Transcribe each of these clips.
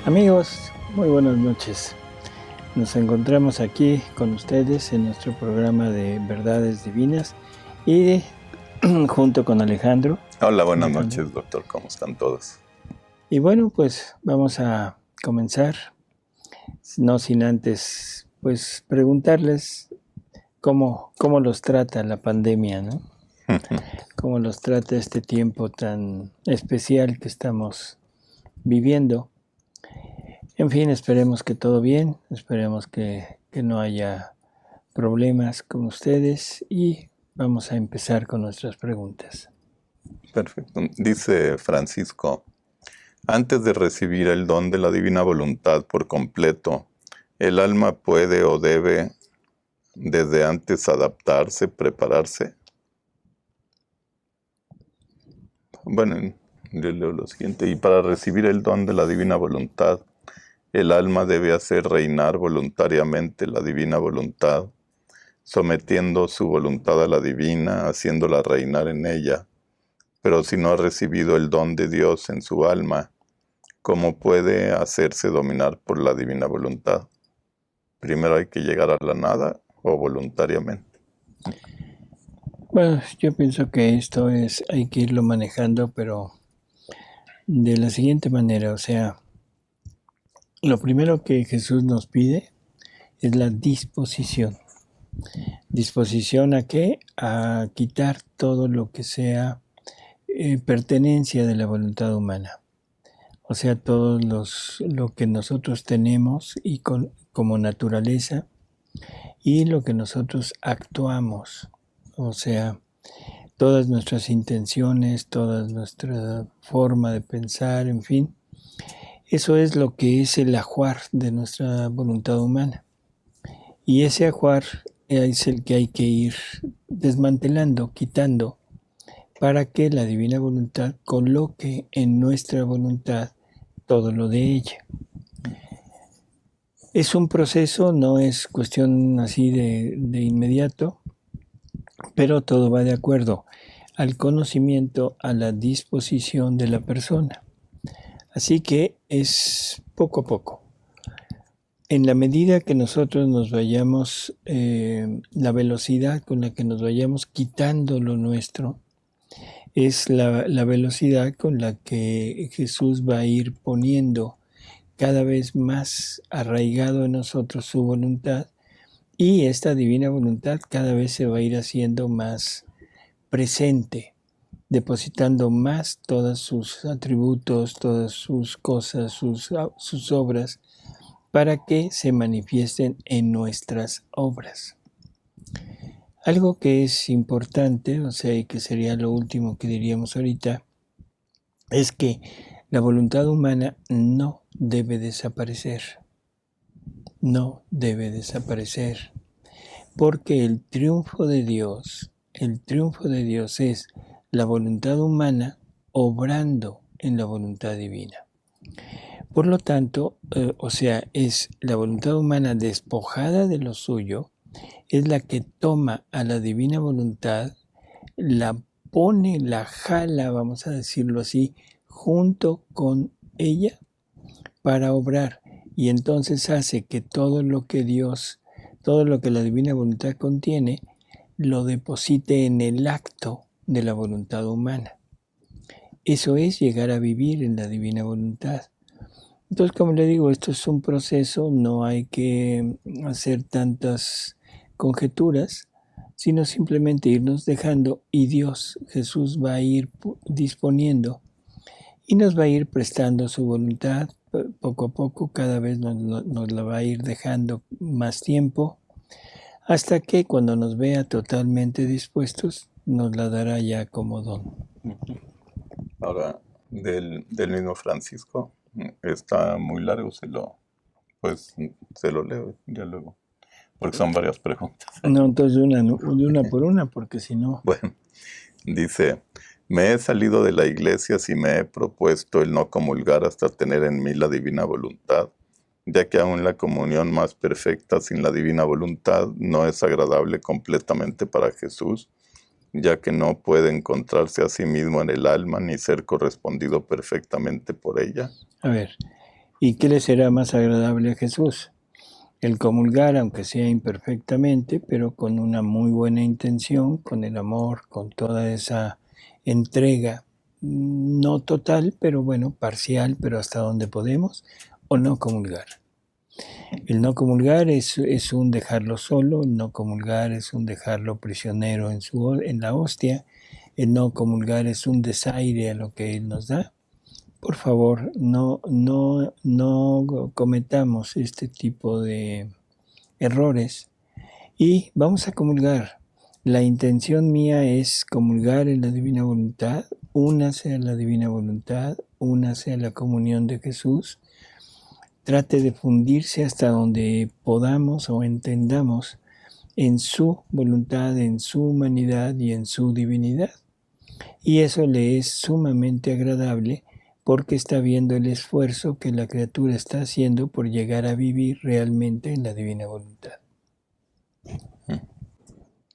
Amigos, muy buenas noches. Nos encontramos aquí con ustedes en nuestro programa de Verdades Divinas y junto con Alejandro. Hola, buenas noches, doctor. ¿Cómo están todos? Y bueno, pues vamos a comenzar, no sin antes pues preguntarles cómo los trata la pandemia, ¿no? Cómo los trata este tiempo tan especial que estamos viviendo. En fin, esperemos que todo bien, esperemos que no haya problemas con ustedes y vamos a empezar con nuestras preguntas. Perfecto. Dice Francisco, antes de recibir el don de la divina voluntad por completo, ¿el alma puede o debe desde antes adaptarse, prepararse? Bueno, yo leo lo siguiente. Y para recibir el don de la divina voluntad, el alma debe hacer reinar voluntariamente la divina voluntad, sometiendo su voluntad a la divina, haciéndola reinar en ella. Pero si no ha recibido el don de Dios en su alma, ¿cómo puede hacerse dominar por la divina voluntad? ¿Primero hay que llegar a la nada o voluntariamente? Bueno, yo pienso que esto hay que irlo manejando, pero de la siguiente manera, o sea, lo primero que Jesús nos pide es la disposición. ¿Disposición a qué? A quitar todo lo que sea pertenencia de la voluntad humana. O sea, lo que nosotros tenemos y como naturaleza y lo que nosotros actuamos. O sea, todas nuestras intenciones, toda nuestra forma de pensar, en fin. Eso es lo que es el ajuar de nuestra voluntad humana. Y ese ajuar es el que hay que ir desmantelando, quitando, para que la divina voluntad coloque en nuestra voluntad todo lo de ella. Es un proceso, no es cuestión así de inmediato, pero todo va de acuerdo al conocimiento, a la disposición de la persona. Así que es poco a poco. En la medida que nosotros nos vayamos, la velocidad con la que nos vayamos quitando lo nuestro, es la velocidad con la que Jesús va a ir poniendo cada vez más arraigado en nosotros su voluntad, y esta divina voluntad cada vez se va a ir haciendo más presente, depositando más todos sus atributos, todas sus cosas, sus obras, para que se manifiesten en nuestras obras. Algo que es importante, o sea, y que sería lo último que diríamos ahorita, es que la voluntad humana no debe desaparecer. No debe desaparecer. Porque el triunfo de Dios es la voluntad humana obrando en la voluntad divina. Por lo tanto, o sea, es la voluntad humana despojada de lo suyo, es la que toma a la divina voluntad, la pone, la jala, vamos a decirlo así, junto con ella para obrar. Y entonces hace que todo lo que la divina voluntad contiene, lo deposite en el acto de la voluntad humana. Eso es llegar a vivir en la divina voluntad. Entonces, como le digo, esto es un proceso, no hay que hacer tantas conjeturas, sino simplemente irnos dejando, y Dios, Jesús, va a ir disponiendo y nos va a ir prestando su voluntad poco a poco, cada vez nos la va a ir dejando más tiempo, hasta que cuando nos vea totalmente dispuestos, nos la dará ya como don. Ahora, del mismo Francisco, está muy largo, se lo leo ya luego, porque son varias preguntas. No, entonces de una por una, porque si no... Bueno, dice, me he salido de la iglesia si me he propuesto el no comulgar hasta tener en mí la divina voluntad, ya que aún la comunión más perfecta sin la divina voluntad no es agradable completamente para Jesús, ya que no puede encontrarse a sí mismo en el alma ni ser correspondido perfectamente por ella. A ver, ¿Y qué le será más agradable a Jesús? El comulgar, aunque sea imperfectamente, pero con una muy buena intención, con el amor, con toda esa entrega, no total, pero bueno, parcial, pero hasta donde podemos, o no comulgar. El no comulgar es un dejarlo solo, el no comulgar es un dejarlo prisionero en la hostia, el no comulgar es un desaire a lo que Él nos da. Por favor, no cometamos este tipo de errores y vamos a comulgar. La intención mía es comulgar en la divina voluntad, únase a la divina voluntad, únase a la comunión de Jesús, trate de fundirse hasta donde podamos o entendamos en su voluntad, en su humanidad y en su divinidad. Y eso le es sumamente agradable porque está viendo el esfuerzo que la criatura está haciendo por llegar a vivir realmente en la divina voluntad.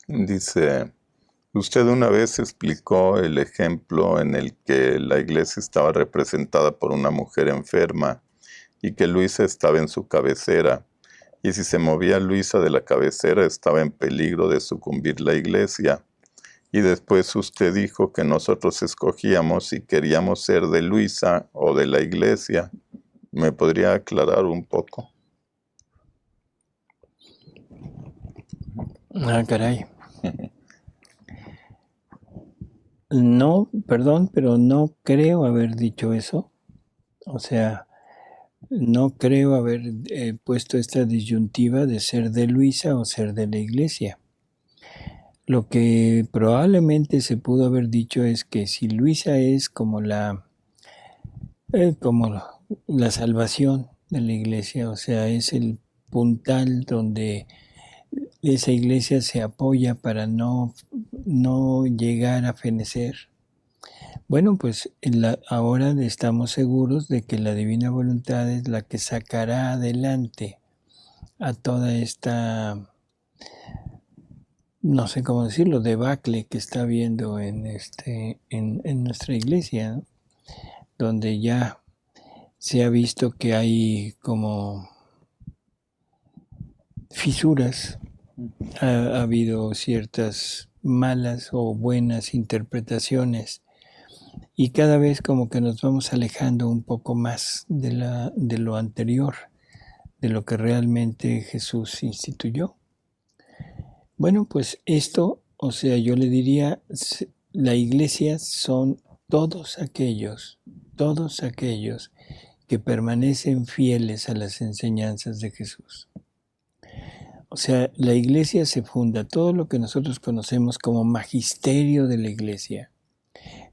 Dice, usted una vez explicó el ejemplo en el que la iglesia estaba representada por una mujer enferma y que Luisa estaba en su cabecera, y si se movía Luisa de la cabecera estaba en peligro de sucumbir la iglesia. Y después usted dijo que nosotros escogíamos si queríamos ser de Luisa o de la iglesia. ¿Me podría aclarar un poco? Ah, caray. No, perdón, pero no creo haber dicho eso. O sea, no creo haber puesto esta disyuntiva de ser de Luisa o ser de la iglesia. Lo que probablemente se pudo haber dicho es que si Luisa es como la salvación de la iglesia, o sea, es el puntal donde esa iglesia se apoya para no llegar a fenecer. Bueno, pues ahora estamos seguros de que la divina voluntad es la que sacará adelante a toda esta, no sé cómo decirlo, debacle que está habiendo en nuestra iglesia, ¿no? Donde ya se ha visto que hay como fisuras, ha habido ciertas malas o buenas interpretaciones y cada vez como que nos vamos alejando un poco más de lo anterior, de lo que realmente Jesús instituyó. Bueno, pues esto, o sea, yo le diría, la iglesia son todos aquellos que permanecen fieles a las enseñanzas de Jesús. O sea, la iglesia se funda, todo lo que nosotros conocemos como magisterio de la iglesia,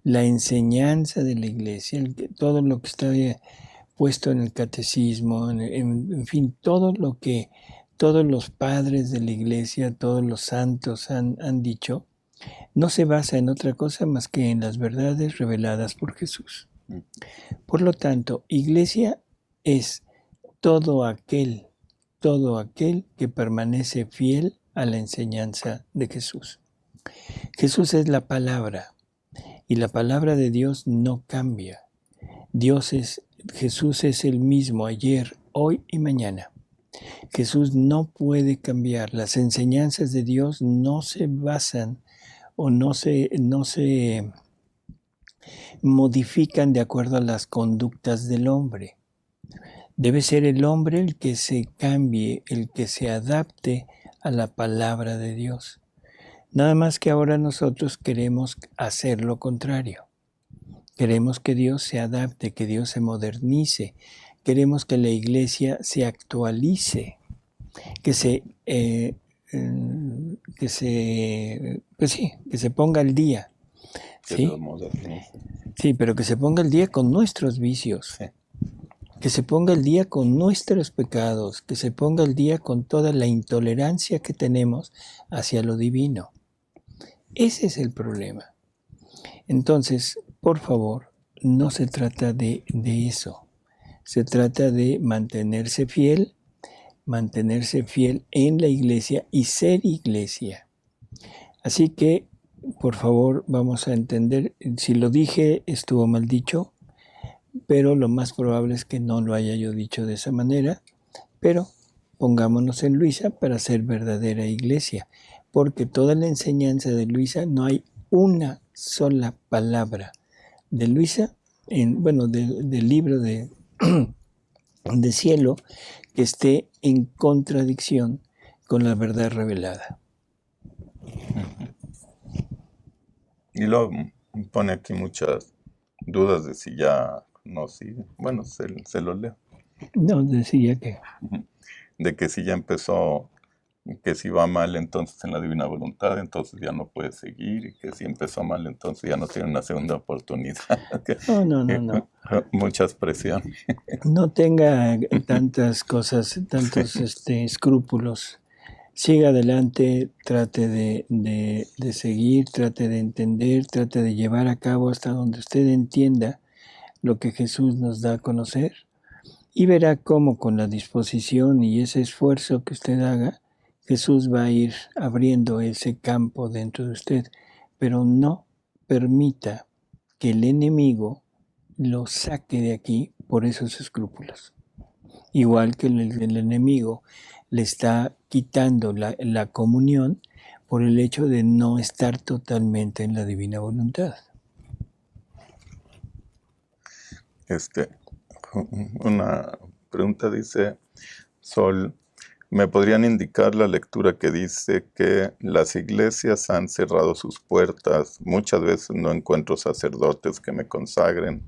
la enseñanza de la iglesia, todo lo que está puesto en el catecismo, en fin, todo lo que todos los padres de la iglesia, todos los santos han dicho, no se basa en otra cosa más que en las verdades reveladas por Jesús. Por lo tanto, iglesia es todo aquel que permanece fiel a la enseñanza de Jesús. Jesús es la palabra y la palabra de Dios no cambia. Jesús es el mismo ayer, hoy y mañana. Jesús no puede cambiar. Las enseñanzas de Dios no se basan o no se modifican de acuerdo a las conductas del hombre. Debe ser el hombre el que se cambie, el que se adapte a la palabra de Dios. Nada más que ahora nosotros queremos hacer lo contrario. Queremos que Dios se adapte, que Dios se modernice. Queremos que la iglesia se actualice, que se ponga al día. ¿Sí? Sí, pero que se ponga al día con nuestros vicios. Sí. Que se ponga al día con nuestros pecados, que se ponga al día con toda la intolerancia que tenemos hacia lo divino. Ese es el problema. Entonces, por favor, no se trata de eso. Se trata de mantenerse fiel en la iglesia y ser iglesia. Así que, por favor, vamos a entender, si lo dije, estuvo mal dicho. pero lo más probable es que no lo haya yo dicho de esa manera, pero pongámonos en Luisa para ser verdadera iglesia, porque toda la enseñanza de Luisa no hay una sola palabra de Luisa, del libro de cielo, que esté en contradicción con la verdad revelada. Y luego pone aquí muchas dudas de si ya no sigue. Bueno, se lo leo. No, decía que De que si ya empezó, que si va mal entonces en la divina voluntad, entonces ya no puede seguir, y que si empezó mal entonces ya no tiene una segunda oportunidad. no. Muchas presiones. No tenga tantas cosas, tantos escrúpulos. Siga adelante, trate de seguir, trate de entender, trate de llevar a cabo hasta donde usted entienda lo que Jesús nos da a conocer y verá cómo con la disposición y ese esfuerzo que usted haga, Jesús va a ir abriendo ese campo dentro de usted, pero no permita que el enemigo lo saque de aquí por esos escrúpulos. Igual que el enemigo le está quitando la comunión por el hecho de no estar totalmente en la divina voluntad. Una pregunta dice, Sol, ¿me podrían indicar la lectura que dice que las iglesias han cerrado sus puertas? Muchas veces no encuentro sacerdotes que me consagren,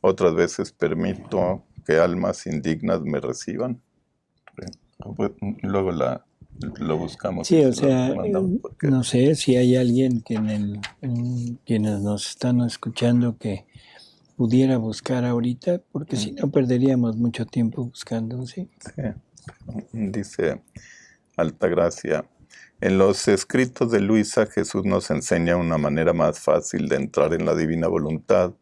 otras veces permito que almas indignas me reciban. Luego lo buscamos. Sí, y o se lo sea, mandamos porque no sé si hay alguien que quienes nos están escuchando que pudiera buscar ahorita, porque si no perderíamos mucho tiempo buscando, ¿sí? sí. Dice Altagracia, en los escritos de Luisa Jesús nos enseña una manera más fácil de entrar en la divina voluntad,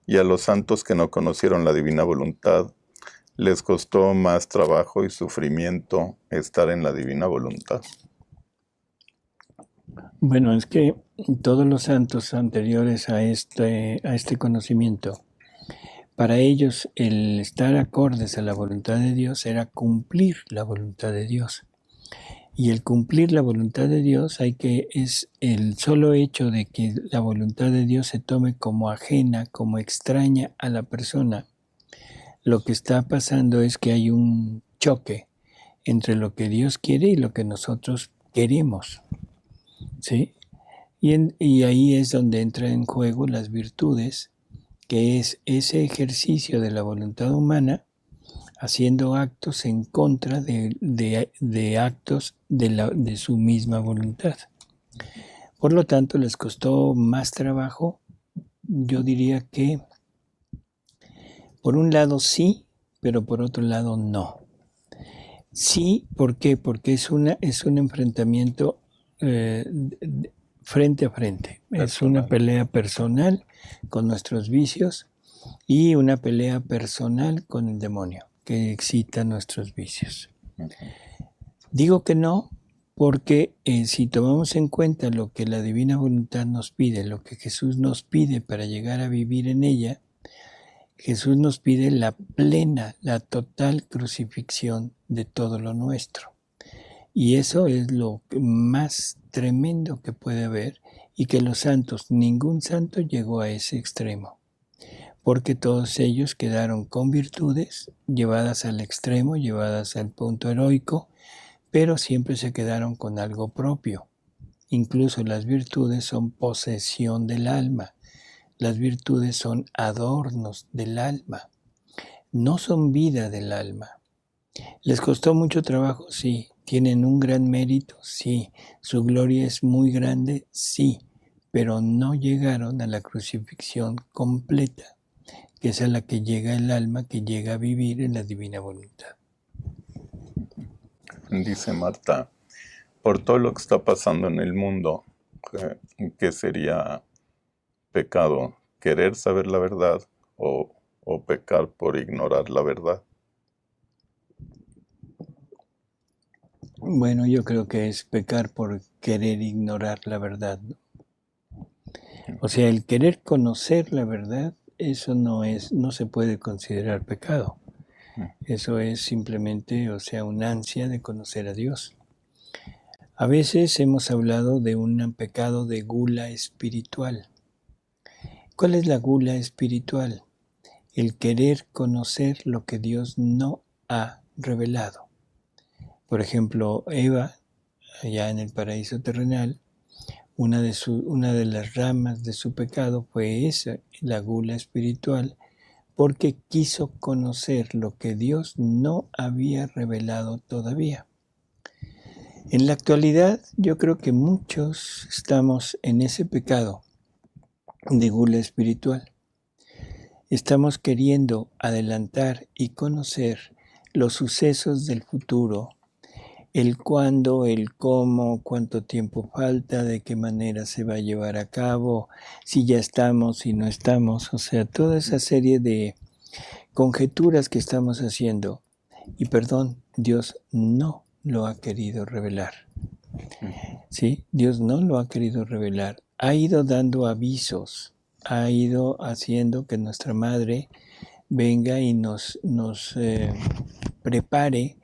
y a los santos que no conocieron la divina voluntad les costó más trabajo y sufrimiento estar en la divina voluntad. Bueno, es que todos los santos anteriores a este conocimiento, para ellos el estar acordes a la voluntad de Dios era cumplir la voluntad de Dios. Y el cumplir la voluntad de Dios es el solo hecho de que la voluntad de Dios se tome como ajena, como extraña a la persona. Lo que está pasando es que hay un choque entre lo que Dios quiere y lo que nosotros queremos, ¿sí? Y ahí es donde entran en juego las virtudes, que es ese ejercicio de la voluntad humana haciendo actos en contra de actos de su misma voluntad. Por lo tanto, les costó más trabajo. Yo diría que por un lado sí, pero por otro lado no. Sí, ¿por qué? Porque es un enfrentamiento frente a frente. Es una pelea personal con nuestros vicios y una pelea personal con el demonio que excita nuestros vicios. Digo que no porque si tomamos en cuenta lo que la divina voluntad nos pide, lo que Jesús nos pide para llegar a vivir en ella, Jesús nos pide la plena, la total crucifixión de todo lo nuestro. Y eso es lo más tremendo que puede haber y que los santos, ningún santo llegó a ese extremo, porque todos ellos quedaron con virtudes llevadas al extremo, llevadas al punto heroico, pero siempre se quedaron con algo propio. Incluso las virtudes son posesión del alma, las virtudes son adornos del alma, no son vida del alma. ¿Les costó mucho trabajo? Sí. ¿Tienen un gran mérito? Sí. ¿Su gloria es muy grande? Sí. Pero no llegaron a la crucifixión completa, que es a la que llega el alma, que llega a vivir en la divina voluntad. Dice Marta, por todo lo que está pasando en el mundo, ¿qué sería pecado? ¿Querer saber la verdad o pecar por ignorar la verdad? Bueno, yo creo que es pecar por querer ignorar la verdad, ¿no? O sea, el querer conocer la verdad eso no se puede considerar pecado. Eso es simplemente, o sea, una ansia de conocer a Dios. A veces hemos hablado de un pecado de gula espiritual. ¿Cuál es la gula espiritual? El querer conocer lo que Dios no ha revelado. Por ejemplo, Eva, allá en el paraíso terrenal, una de las ramas de su pecado fue esa, la gula espiritual, porque quiso conocer lo que Dios no había revelado todavía. En la actualidad, yo creo que muchos estamos en ese pecado de gula espiritual. Estamos queriendo adelantar y conocer los sucesos del futuro, el cuándo, el cómo, cuánto tiempo falta, de qué manera se va a llevar a cabo, si ya estamos, si no estamos, o sea, toda esa serie de conjeturas que estamos haciendo. Y perdón, Dios no lo ha querido revelar. ¿Sí? Dios no lo ha querido revelar. Ha ido dando avisos, ha ido haciendo que nuestra madre venga y nos prepare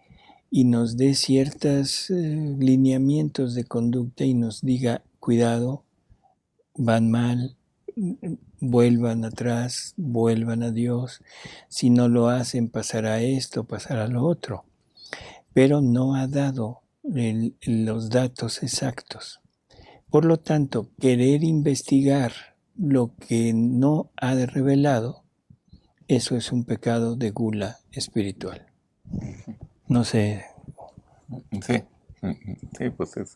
y nos dé ciertos lineamientos de conducta y nos diga, cuidado, van mal, vuelvan atrás, vuelvan a Dios, si no lo hacen pasará esto, pasará lo otro, pero no ha dado los datos exactos. Por lo tanto, querer investigar lo que no ha revelado, eso es un pecado de gula espiritual. No sé. Sí, sí, pues es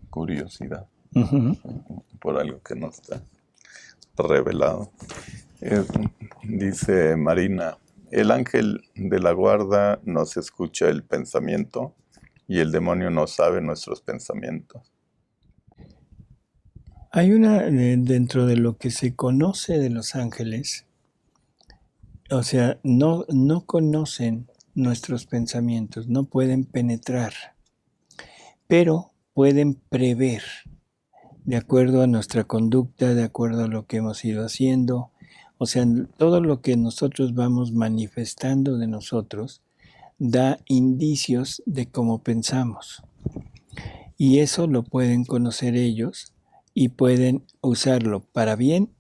curiosidad por algo que no está revelado. Dice Marina, el ángel de la guarda nos escucha el pensamiento y el demonio no sabe nuestros pensamientos. Hay dentro de lo que se conoce de los ángeles, o sea, no conocen nuestros pensamientos, no pueden penetrar, pero pueden prever, de acuerdo a nuestra conducta, de acuerdo a lo que hemos ido haciendo, o sea, todo lo que nosotros vamos manifestando de nosotros da indicios de cómo pensamos. Y eso lo pueden conocer ellos y pueden usarlo para bien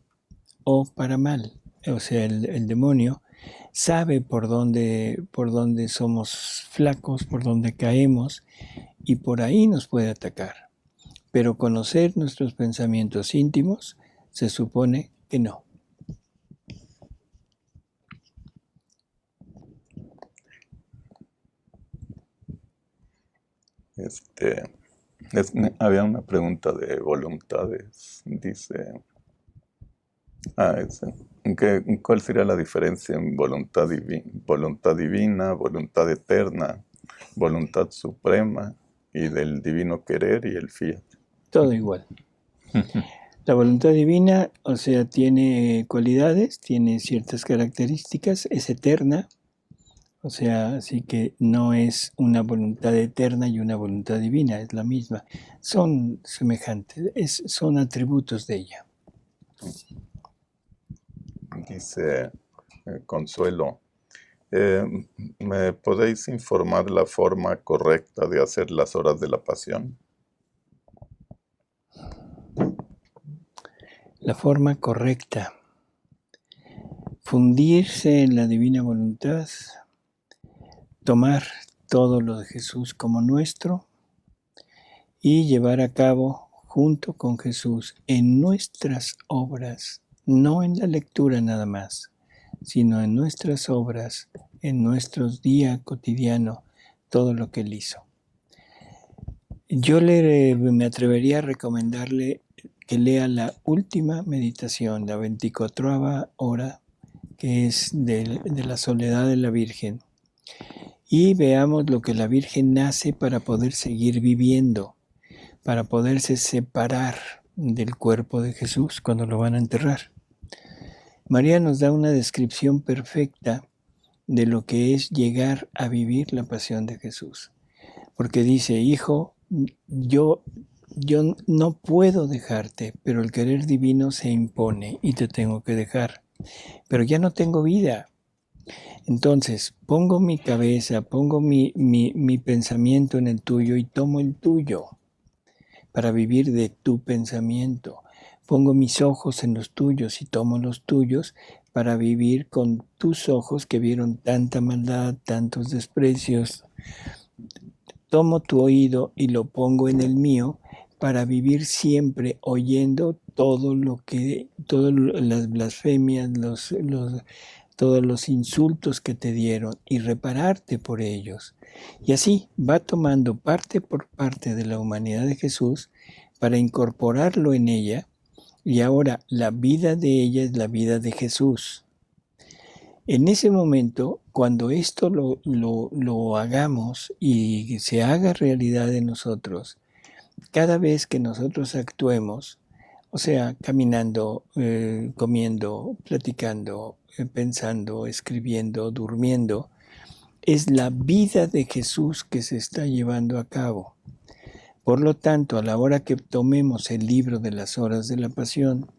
o para mal. O sea, el demonio sabe por dónde somos flacos, por dónde caemos, y por ahí nos puede atacar. Pero conocer nuestros pensamientos íntimos se supone que no. Había una pregunta de voluntades. Dice, ¿cuál sería la diferencia en voluntad divina, voluntad eterna, voluntad suprema y del divino querer y el fiat? Todo igual. La voluntad divina, o sea, tiene cualidades, tiene ciertas características, es eterna, o sea, así que no es una voluntad eterna y una voluntad divina, es la misma. Son semejantes, son atributos de ella. Dice Consuelo, ¿me podéis informar la forma correcta de hacer las horas de la pasión? La forma correcta. Fundirse en la divina voluntad, tomar todo lo de Jesús como nuestro y llevar a cabo junto con Jesús en nuestras obras, no en la lectura nada más, sino en nuestras obras, en nuestros días cotidianos, todo lo que Él hizo. Yo me atrevería a recomendarle que lea la última meditación, la 24ª hora, que es de la soledad de la Virgen, y veamos lo que la Virgen hace para poder seguir viviendo, para poderse separar del cuerpo de Jesús cuando lo van a enterrar. María nos da una descripción perfecta de lo que es llegar a vivir la pasión de Jesús, porque dice, hijo, yo yo no puedo dejarte, pero el querer divino se impone y te tengo que dejar. Pero ya no tengo vida. Entonces, pongo mi cabeza, pongo mi pensamiento en el tuyo y tomo el tuyo para vivir de tu pensamiento. Pongo mis ojos en los tuyos y tomo los tuyos para vivir con tus ojos que vieron tanta maldad, tantos desprecios. Tomo tu oído y lo pongo en el mío para vivir siempre oyendo todas las blasfemias, todos los insultos que te dieron y repararte por ellos. Y así va tomando parte por parte de la humanidad de Jesús para incorporarlo en ella, y ahora la vida de ella es la vida de Jesús. En ese momento, cuando esto lo hagamos y se haga realidad en nosotros, cada vez que nosotros actuemos, o sea, caminando, comiendo, platicando, pensando, escribiendo, durmiendo, es la vida de Jesús que se está llevando a cabo. Por lo tanto, a la hora que tomemos el libro de las horas de la pasión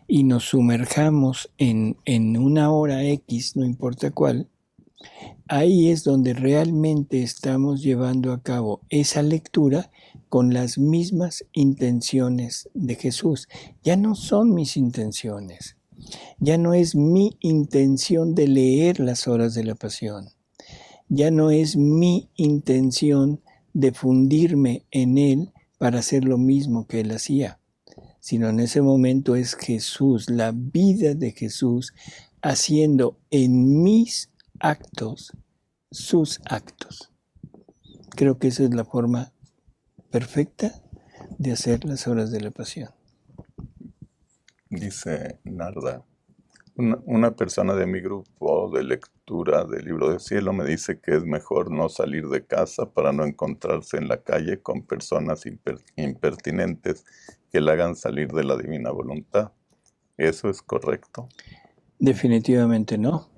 y nos sumerjamos en una hora X, no importa cuál, ahí es donde realmente estamos llevando a cabo esa lectura con las mismas intenciones de Jesús. Ya no son mis intenciones, ya no es mi intención de leer las horas de la pasión, ya no es mi intención de fundirme en Él para hacer lo mismo que Él hacía, sino en ese momento es Jesús, la vida de Jesús, haciendo en mis actos sus actos. Creo que esa es la forma perfecta de hacer las horas de la pasión. Dice Narda, una persona de mi grupo de lectura del Libro del Cielo me dice que es mejor no salir de casa para no encontrarse en la calle con personas impertinentes que le hagan salir de la divina voluntad. ¿Eso es correcto? Definitivamente no.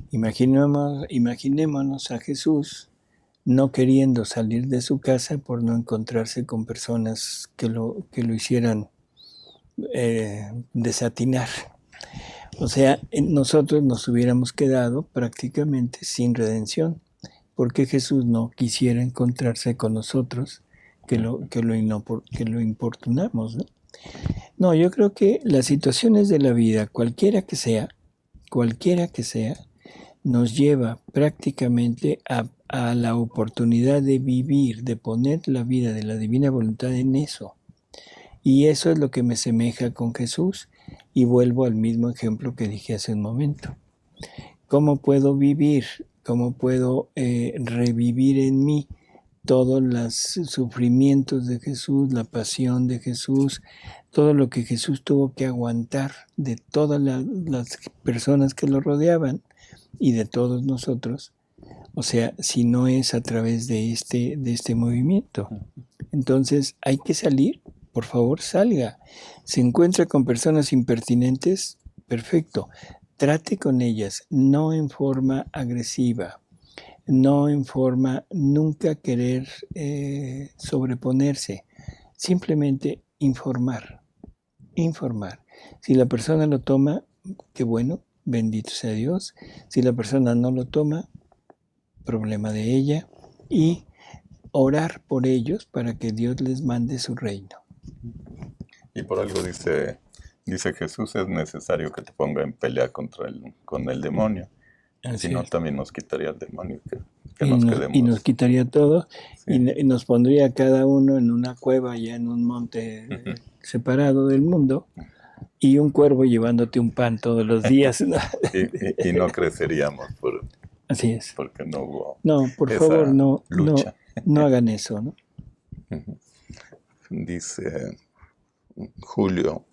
Imaginémonos a Jesús no queriendo salir de su casa por no encontrarse con personas que lo hicieran desatinar. O sea, nosotros nos hubiéramos quedado prácticamente sin redención, porque Jesús no quisiera encontrarse con nosotros que lo importunamos, ¿no? No, yo creo que las situaciones de la vida, cualquiera que sea, nos lleva prácticamente a la oportunidad de vivir, de poner la vida de la divina voluntad en eso. Y eso es lo que me semeja con Jesús. Y vuelvo al mismo ejemplo que dije hace un momento. ¿Cómo puedo vivir? ¿Cómo puedo revivir en mí todos los sufrimientos de Jesús, la pasión de Jesús, todo lo que Jesús tuvo que aguantar de todas las personas que lo rodeaban y de todos nosotros? O sea, si no es a través de este movimiento. Entonces hay que salir. Por favor, salga. Se encuentra con personas impertinentes, perfecto. Trate con ellas, no en forma agresiva, no en forma nunca querer sobreponerse, simplemente informar. Si la persona lo toma, qué bueno, bendito sea Dios. Si la persona no lo toma, problema de ella. Y orar por ellos para que Dios les mande su reino. Y por algo dice Jesús, es necesario que te ponga en pelea con el demonio. Si no, también nos quitaría el demonio, que nos quedemos. Y nos quitaría todo, Sí. y nos pondría cada uno en una cueva, ya en un monte separado del mundo, y un cuervo llevándote un pan todos los días. y no creceríamos Así es. porque no hubo No, por esa favor, lucha. no hagan eso, ¿no? Dice Julio,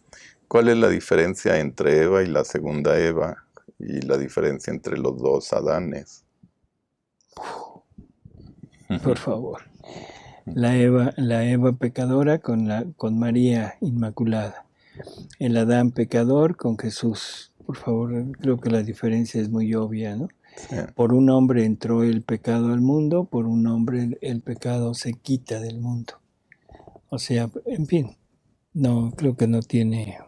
¿cuál es la diferencia entre Eva y la segunda Eva? Y la diferencia entre los dos Adanes. Por favor. La Eva pecadora con María Inmaculada. El Adán pecador con Jesús. Por favor, creo que la diferencia es muy obvia, ¿no? Sí. Por un hombre entró el pecado al mundo, por un hombre el pecado se quita del mundo. O sea, en fin, no creo que no tiene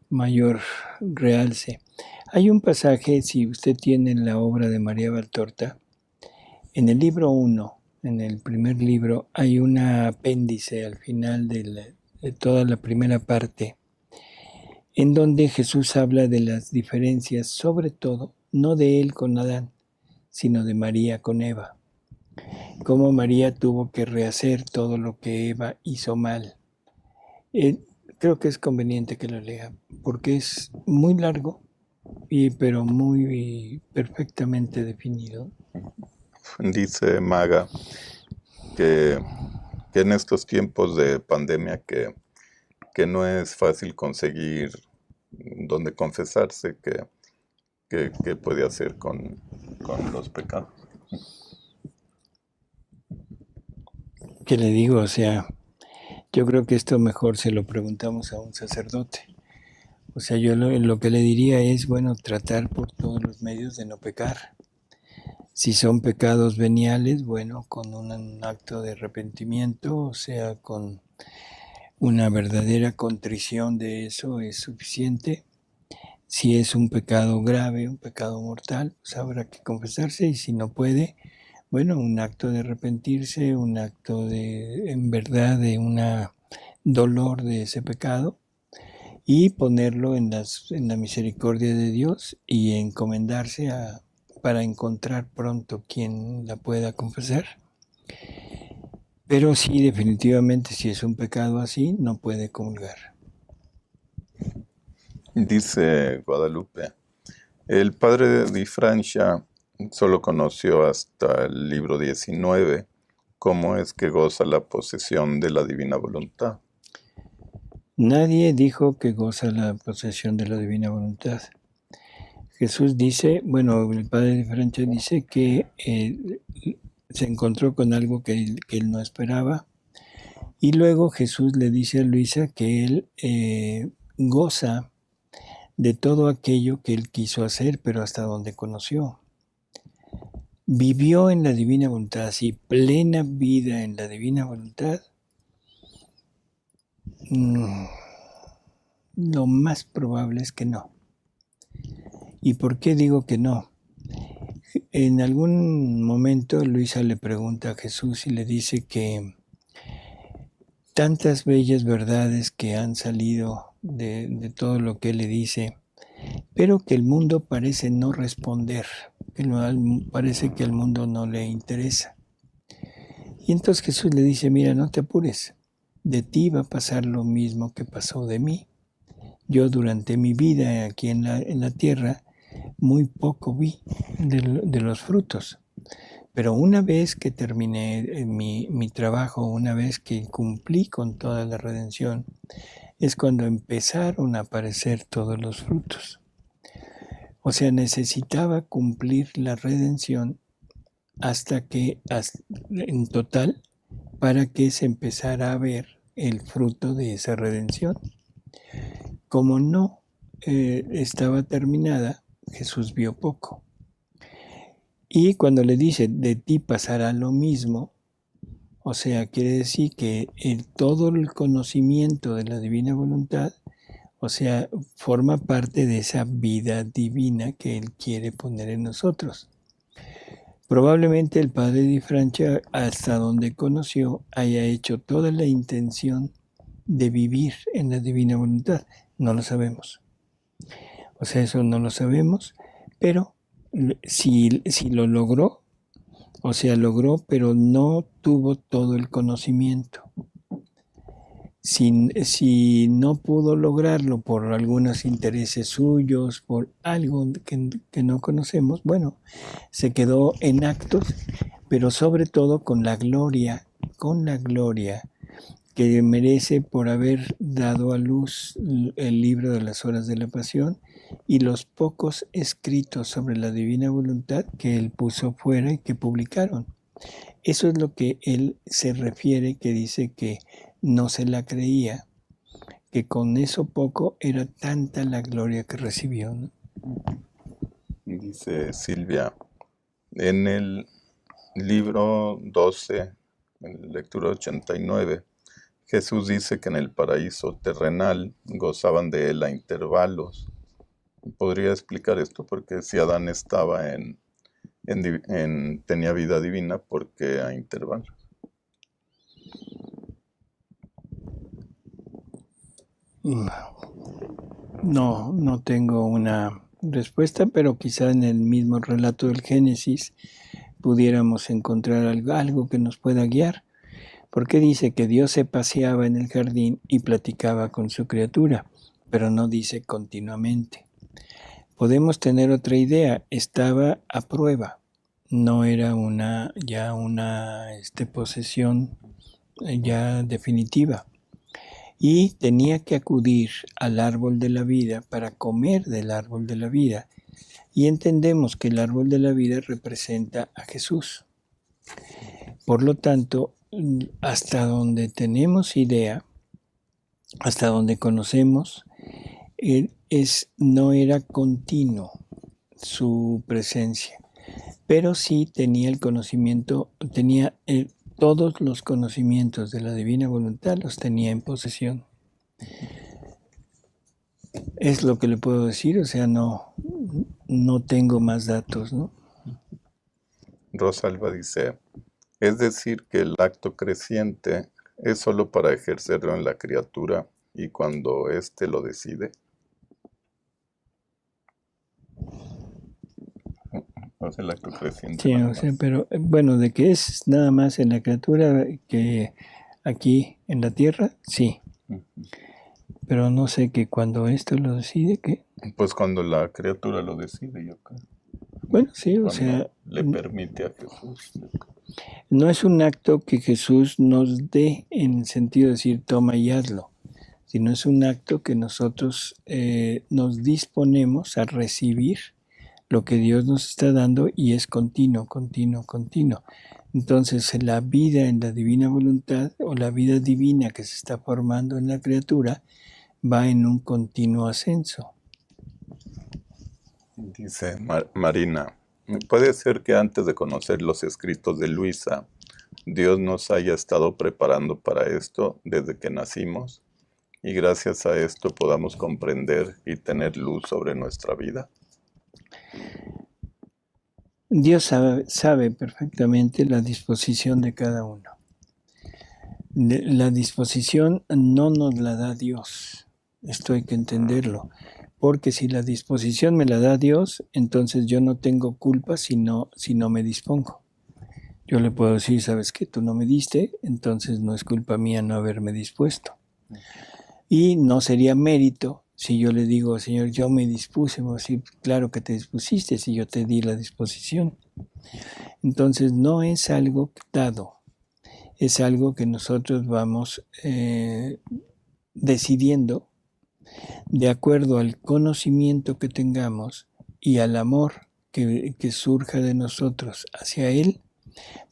mayor realce. Hay un pasaje, si usted tiene la obra de María Valtorta, en el libro 1, en el primer libro, hay un apéndice al final de toda la primera parte, en donde Jesús habla de las diferencias, sobre todo, no de él con Adán, sino de María con Eva. Cómo María tuvo que rehacer todo lo que Eva hizo mal. Creo que es conveniente que lo lea, porque es muy largo, pero muy perfectamente definido. Dice Maga que en estos tiempos de pandemia que no es fácil conseguir donde confesarse, que puede hacer con los pecados. ¿Qué le digo? O sea, yo creo que esto mejor se lo preguntamos a un sacerdote. O sea, yo lo que le diría es, bueno, tratar por todos los medios de no pecar. Si son pecados veniales, bueno, con un acto de arrepentimiento, o sea, con una verdadera contrición de eso es suficiente. Si es un pecado grave, un pecado mortal, pues habrá que confesarse, y si no puede, bueno, un acto de arrepentirse, un acto de, en verdad, de un dolor de ese pecado, y ponerlo en la misericordia de Dios y encomendarse para encontrar pronto quien la pueda confesar. Pero sí, definitivamente, si es un pecado así, no puede comulgar. Dice Guadalupe, el padre Di Francia solo conoció hasta el libro 19 cómo es que goza la posesión de la divina voluntad. Nadie dijo que goza la posesión de la divina voluntad. Jesús dice, bueno, el padre de Francia dice que se encontró con algo que él no esperaba, y luego Jesús le dice a Luisa que él goza de todo aquello que él quiso hacer, pero hasta donde conoció. Vivió en la divina voluntad, así plena vida en la divina voluntad. Lo más probable es que no. ¿Y por qué digo que no? En algún momento Luisa le pregunta a Jesús y le dice que tantas bellas verdades que han salido de todo lo que él le dice, pero que el mundo parece no responder, que parece que al mundo no le interesa. Y entonces Jesús le dice, mira, no te apures, de ti va a pasar lo mismo que pasó de mí. Yo durante mi vida aquí en la tierra muy poco vi de los frutos. Pero una vez que terminé mi trabajo, una vez que cumplí con toda la redención, es cuando empezaron a aparecer todos los frutos. O sea, necesitaba cumplir la redención en total, para que se empezara a ver el fruto de esa redención. Como no estaba terminada, Jesús vio poco. Y cuando le dice, de ti pasará lo mismo, o sea, quiere decir que todo el conocimiento de la divina voluntad, o sea, forma parte de esa vida divina que Él quiere poner en nosotros. Probablemente el padre Di Francia, hasta donde conoció, haya hecho toda la intención de vivir en la divina voluntad. No lo sabemos. O sea, eso no lo sabemos, pero si lo logró, o sea, logró, pero no tuvo todo el conocimiento. Si no pudo lograrlo por algunos intereses suyos, por algo que no conocemos, bueno, se quedó en actos, pero sobre todo con la gloria que merece por haber dado a luz el libro de las horas de la pasión y los pocos escritos sobre la divina voluntad que él puso fuera y que publicaron. Eso es lo que él se refiere, que dice que no se la creía, que con eso poco era tanta la gloria que recibió, ¿no? Dice Silvia, en el libro 12 en la lectura 89, Jesús dice que en el paraíso terrenal gozaban de él a intervalos. ¿Podría explicar esto? Porque si Adán estaba tenía vida divina, ¿por qué a intervalos? No tengo una respuesta, pero quizá en el mismo relato del Génesis pudiéramos encontrar algo que nos pueda guiar. Porque dice que Dios se paseaba en el jardín y platicaba con su criatura, pero no dice continuamente. Podemos tener otra idea, estaba a prueba, no era una posesión ya definitiva. Y tenía que acudir al árbol de la vida para comer del árbol de la vida. Y entendemos que el árbol de la vida representa a Jesús. Por lo tanto, hasta donde tenemos idea, hasta donde conocemos, no era continuo su presencia, pero sí tenía el conocimiento, tenía todos los conocimientos de la divina voluntad, los tenía en posesión. Es lo que le puedo decir, o sea, no tengo más datos, ¿no? Rosalba dice, es decir, que el acto creciente es solo para ejercerlo en la criatura y cuando éste lo decide. O sea, el acto creciente. Sí, o sea, pero bueno, de que es nada más en la criatura que aquí en la tierra, sí. Pero no sé que cuando esto lo decide, ¿qué? Pues cuando la criatura lo decide, yo creo. Bueno, sí, o Cuando sea, le permite a Jesús. no es un acto que Jesús nos dé en el sentido de decir toma y hazlo, sino es un acto que nosotros nos disponemos a recibir lo que Dios nos está dando y es continuo. Entonces la vida en la divina voluntad o la vida divina que se está formando en la criatura va en un continuo ascenso. Dice Marina, puede ser que antes de conocer los escritos de Luisa, Dios nos haya estado preparando para esto desde que nacimos y gracias a esto podamos comprender y tener luz sobre nuestra vida. Dios sabe perfectamente la disposición de cada uno. La disposición no nos la da Dios. Esto hay que entenderlo. Porque si la disposición me la da Dios, entonces yo no tengo culpa si no me dispongo. Yo le puedo decir, ¿sabes qué? Tú no me diste, entonces no es culpa mía no haberme dispuesto. Y no sería mérito si yo le digo, Señor, yo me dispuse, me voy a decir, claro que te dispusiste si yo te di la disposición. Entonces no es algo dado, es algo que nosotros vamos decidiendo de acuerdo al conocimiento que tengamos y al amor que surja de nosotros hacia Él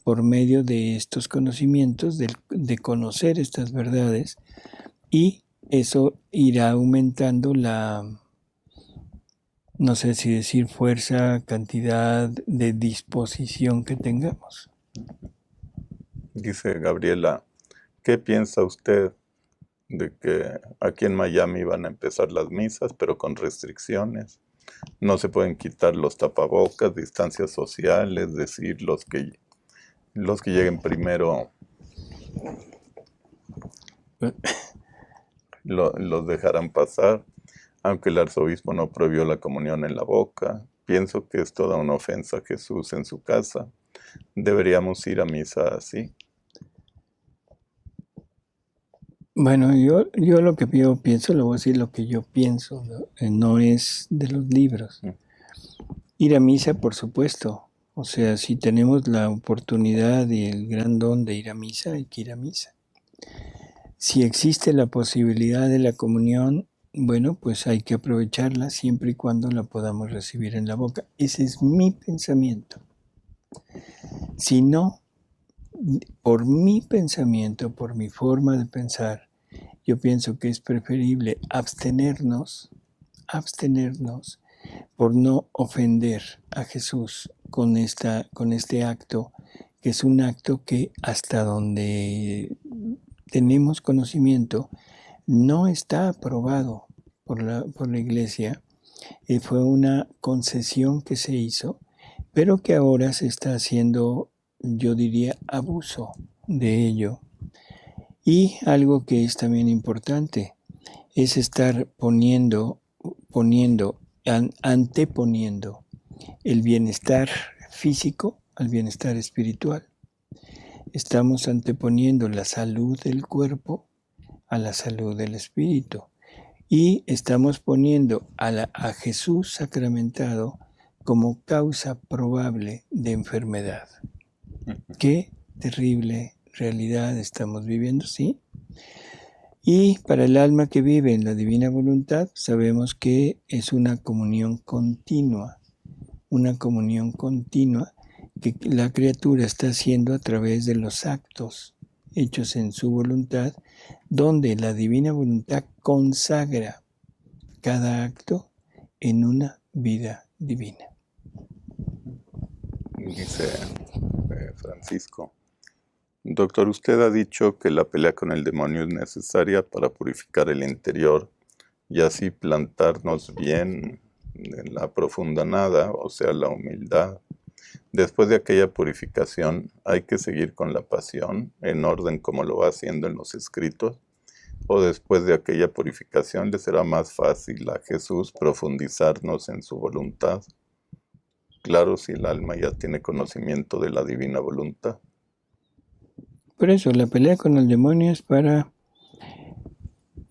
por medio de estos conocimientos, de conocer estas verdades, y eso irá aumentando la, no sé si decir fuerza, cantidad de disposición que tengamos. Dice Gabriela, ¿qué piensa usted de que aquí en Miami van a empezar las misas, pero con restricciones? No se pueden quitar los tapabocas, distancias sociales, es decir, los que lleguen primero los dejarán pasar, aunque el arzobispo no prohibió la comunión en la boca. Pienso que es toda una ofensa a Jesús en su casa. ¿Deberíamos ir a misa así? Bueno, yo lo que yo pienso, le voy a decir lo que yo pienso, no es de los libros. Ir a misa, por supuesto. O sea, si tenemos la oportunidad y el gran don de ir a misa, hay que ir a misa. Si existe la posibilidad de la comunión, bueno, pues hay que aprovecharla siempre y cuando la podamos recibir en la boca. Ese es mi pensamiento. Si no, por mi pensamiento, por mi forma de pensar, yo pienso que es preferible abstenernos por no ofender a Jesús con este acto que es un acto que hasta donde tenemos conocimiento no está aprobado por la Iglesia. Fue una concesión que se hizo, pero que ahora se está haciendo, yo diría, abuso de ello. Y algo que es también importante es estar anteponiendo el bienestar físico al bienestar espiritual. Estamos anteponiendo la salud del cuerpo a la salud del espíritu. Y estamos poniendo a Jesús sacramentado como causa probable de enfermedad. Qué terrible realidad estamos viviendo, ¿sí? Y para el alma que vive en la divina voluntad, sabemos que es una comunión continua que la criatura está haciendo a través de los actos hechos en su voluntad, donde la divina voluntad consagra cada acto en una vida divina. Dice Francisco, doctor, usted ha dicho que la pelea con el demonio es necesaria para purificar el interior y así plantarnos bien en la profunda nada, o sea, la humildad. Después de aquella purificación, ¿hay que seguir con la pasión en orden como lo va haciendo en los escritos? ¿O después de aquella purificación le será más fácil a Jesús profundizarnos en su voluntad? Claro, si el alma ya tiene conocimiento de la divina voluntad. Por eso, la pelea con el demonio es para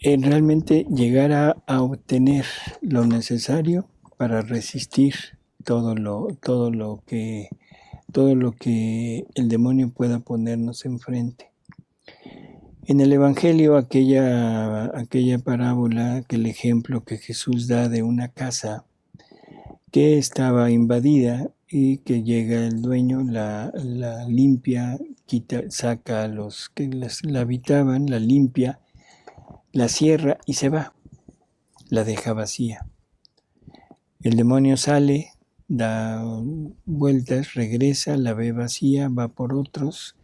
realmente llegar a obtener lo necesario para resistir todo lo que el demonio pueda ponernos enfrente. En el Evangelio, aquella parábola, aquel ejemplo que Jesús da de una casa que estaba invadida y que llega el dueño, la limpia, saca a los que la habitaban, la limpia, la cierra y se va, la deja vacía. El demonio sale, da vueltas, regresa, la ve vacía, va por otros,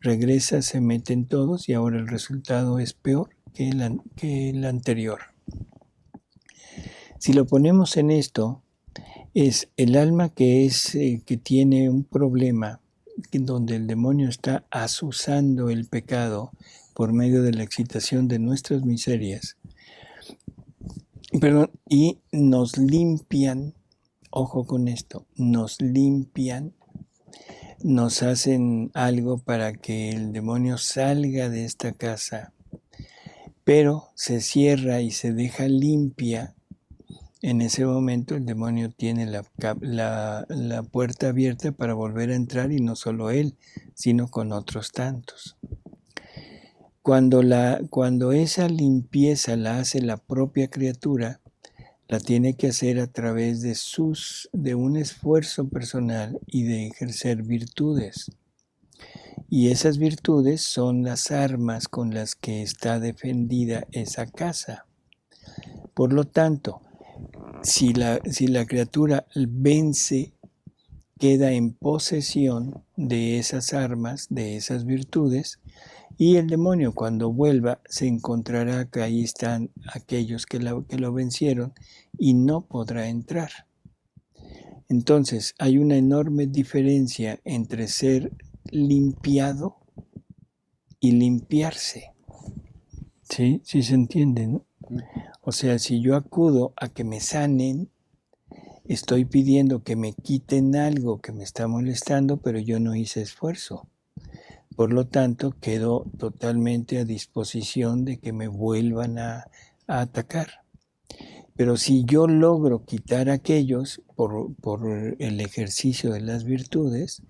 regresa, se meten todos y ahora el resultado es peor que el anterior. Si lo ponemos en esto, es el alma que tiene un problema donde el demonio está azuzando el pecado por medio de la excitación de nuestras miserias. Y nos limpian, ojo con esto, nos limpian, nos hacen algo para que el demonio salga de esta casa, pero se cierra y se deja limpia. En ese momento el demonio tiene la puerta abierta para volver a entrar, y no solo él, sino con otros tantos. Cuando esa limpieza la hace la propia criatura, la tiene que hacer a través de un esfuerzo personal y de ejercer virtudes. Y esas virtudes son las armas con las que está defendida esa casa. Por lo tanto, si la criatura vence, queda en posesión de esas armas, de esas virtudes, y el demonio cuando vuelva se encontrará que ahí están aquellos que lo vencieron y no podrá entrar. Entonces hay una enorme diferencia entre ser limpiado y limpiarse. ¿Sí? Sí se entiende, ¿no? O sea, si yo acudo a que me sanen, estoy pidiendo que me quiten algo que me está molestando, pero yo no hice esfuerzo. Por lo tanto, quedo totalmente a disposición de que me vuelvan a atacar. Pero si yo logro quitar aquellos por el ejercicio de las virtudes,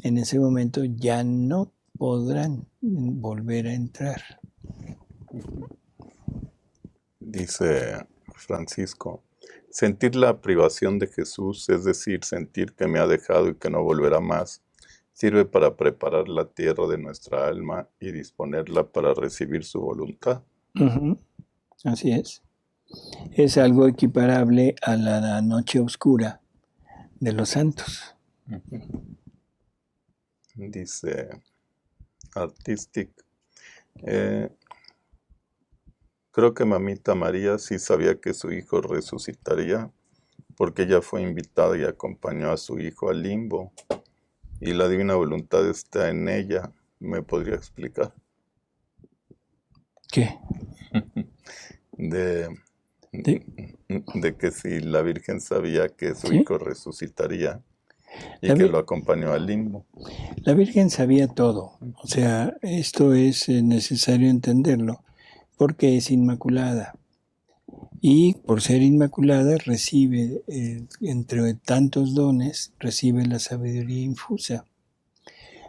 en ese momento ya no podrán volver a entrar. Dice Francisco, sentir la privación de Jesús, es decir, sentir que me ha dejado y que no volverá más, sirve para preparar la tierra de nuestra alma y disponerla para recibir su voluntad. Uh-huh. Así es. Es algo equiparable a la noche oscura de los santos. Dice Artistic. eh, Creo que Mamita María sí sabía que su hijo resucitaría, porque ella fue invitada y acompañó a su hijo al limbo, y la divina voluntad está en ella. ¿Me podría explicar? ¿Qué? De, De- de que si la Virgen sabía que su ¿Sí? hijo resucitaría y La, que Vi- lo acompañó al limbo. la Virgen sabía todo. O sea, esto es necesario entenderlo porque es inmaculada. Y por ser inmaculada recibe, entre tantos dones, recibe la sabiduría infusa.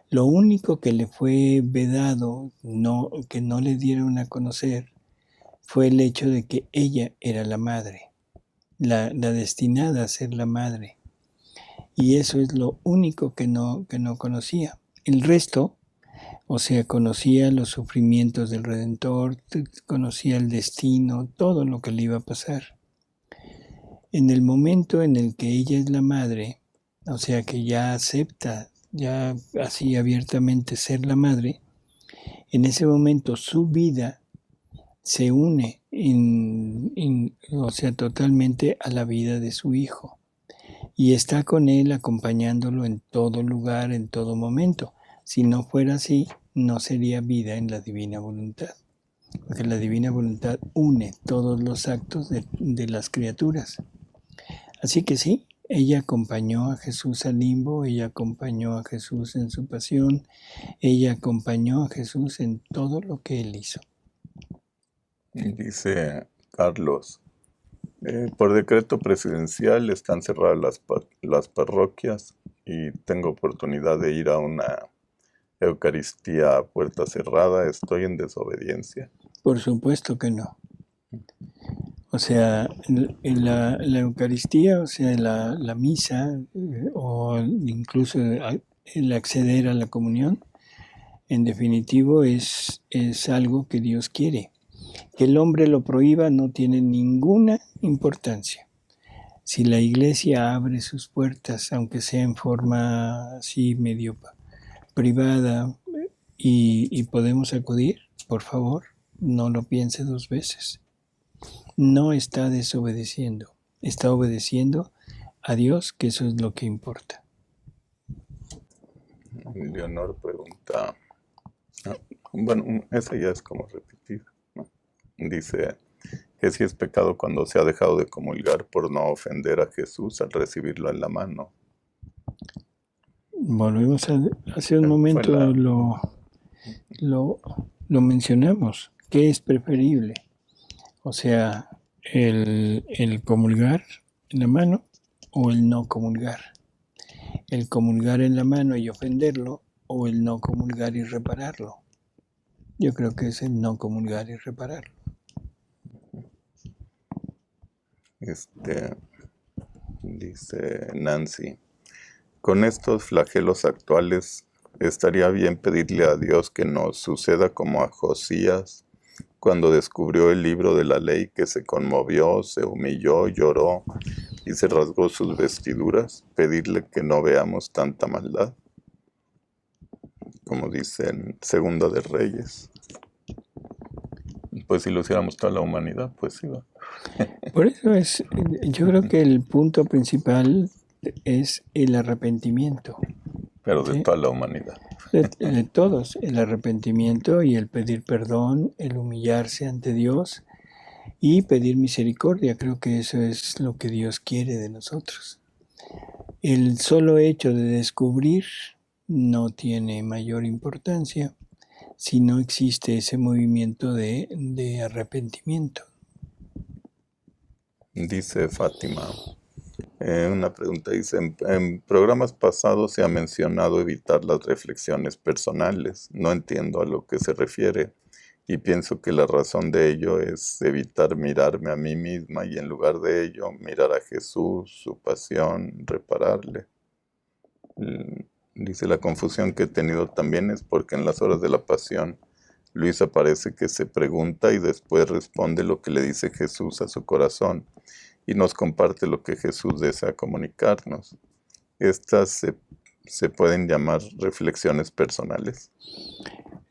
Lo único que le fue vedado, que no le dieron a conocer, fue el hecho de que ella era la madre, la destinada a ser la madre. Y eso es lo único que no conocía. El resto, o sea, conocía los sufrimientos del Redentor, conocía el destino, todo lo que le iba a pasar. En el momento en el que ella es la madre, o sea, que ya acepta, ya así abiertamente ser la madre, en ese momento su vida se une, o sea, totalmente a la vida de su hijo y está con él acompañándolo en todo lugar, en todo momento. Si no fuera así, no sería vida en la divina voluntad, porque la divina voluntad une todos los actos de las criaturas. Así que sí, ella acompañó a Jesús al limbo, ella acompañó a Jesús en su pasión, ella acompañó a Jesús en todo lo que él hizo. Dice Carlos, por decreto presidencial están cerradas las parroquias y tengo oportunidad de ir a una Eucaristía a puerta cerrada. ¿Estoy en desobediencia? Por supuesto que no. O sea, en la Eucaristía, o sea, la misa, o incluso el acceder a la comunión, en definitivo es algo que Dios quiere. Que el hombre lo prohíba no tiene ninguna importancia. Si la iglesia abre sus puertas, aunque sea en forma así medio privada, y podemos acudir, por favor, no lo piense dos veces. No está desobedeciendo, está obedeciendo a Dios, que eso es lo que importa. Leonor pregunta, ah, bueno, esa ya es como repetida, ¿no? Dice que si es pecado cuando se ha dejado de comulgar por no ofender a Jesús al recibirlo en la mano. Volvemos a, hace un Fue momento la... lo, lo mencionamos. ¿Qué es preferible? O sea, el comulgar en la mano o el no comulgar. El comulgar en la mano y ofenderlo o el no comulgar y repararlo. Yo creo que es el no comulgar y repararlo. Dice Nancy, con estos flagelos actuales, estaría bien pedirle a Dios que nos suceda como a Josías, cuando descubrió el libro de la ley, que se conmovió, se humilló, lloró y se rasgó sus vestiduras, pedirle que no veamos tanta maldad, como dice en Segunda de Reyes. Pues si lo hiciéramos toda la humanidad, pues sí va. Por eso yo creo que el punto principal es el arrepentimiento, Pero de ¿sí? toda la humanidad. De todos, el arrepentimiento y el pedir perdón, el humillarse ante Dios y pedir misericordia. Creo que eso es lo que Dios quiere de nosotros. El solo hecho de descubrir no tiene mayor importancia si no existe ese movimiento de arrepentimiento. Dice Fátima, una pregunta, dice, en programas pasados se ha mencionado evitar las reflexiones personales. No entiendo a lo que se refiere y pienso que la razón de ello es evitar mirarme a mí misma y en lugar de ello mirar a Jesús, su pasión, repararle. Dice, la confusión que he tenido también es porque en las horas de la pasión Luisa parece que se pregunta y después responde lo que le dice Jesús a su corazón y nos comparte lo que Jesús desea comunicarnos. Esta se pueden llamar reflexiones personales.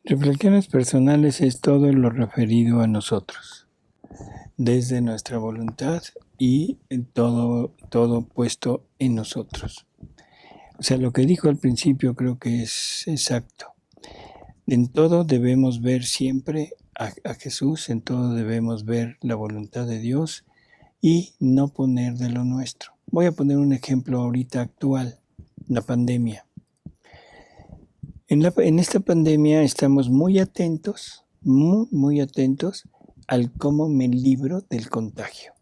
Reflexiones personales es todo lo referido a nosotros, desde nuestra voluntad y todo puesto en nosotros. O sea, lo que dijo al principio creo que es exacto. En todo debemos ver siempre a Jesús, en todo debemos ver la voluntad de Dios y no poner de lo nuestro. Voy a poner un ejemplo ahorita actual, la pandemia. En esta pandemia estamos muy atentos, muy atentos al cómo me libro del contagio.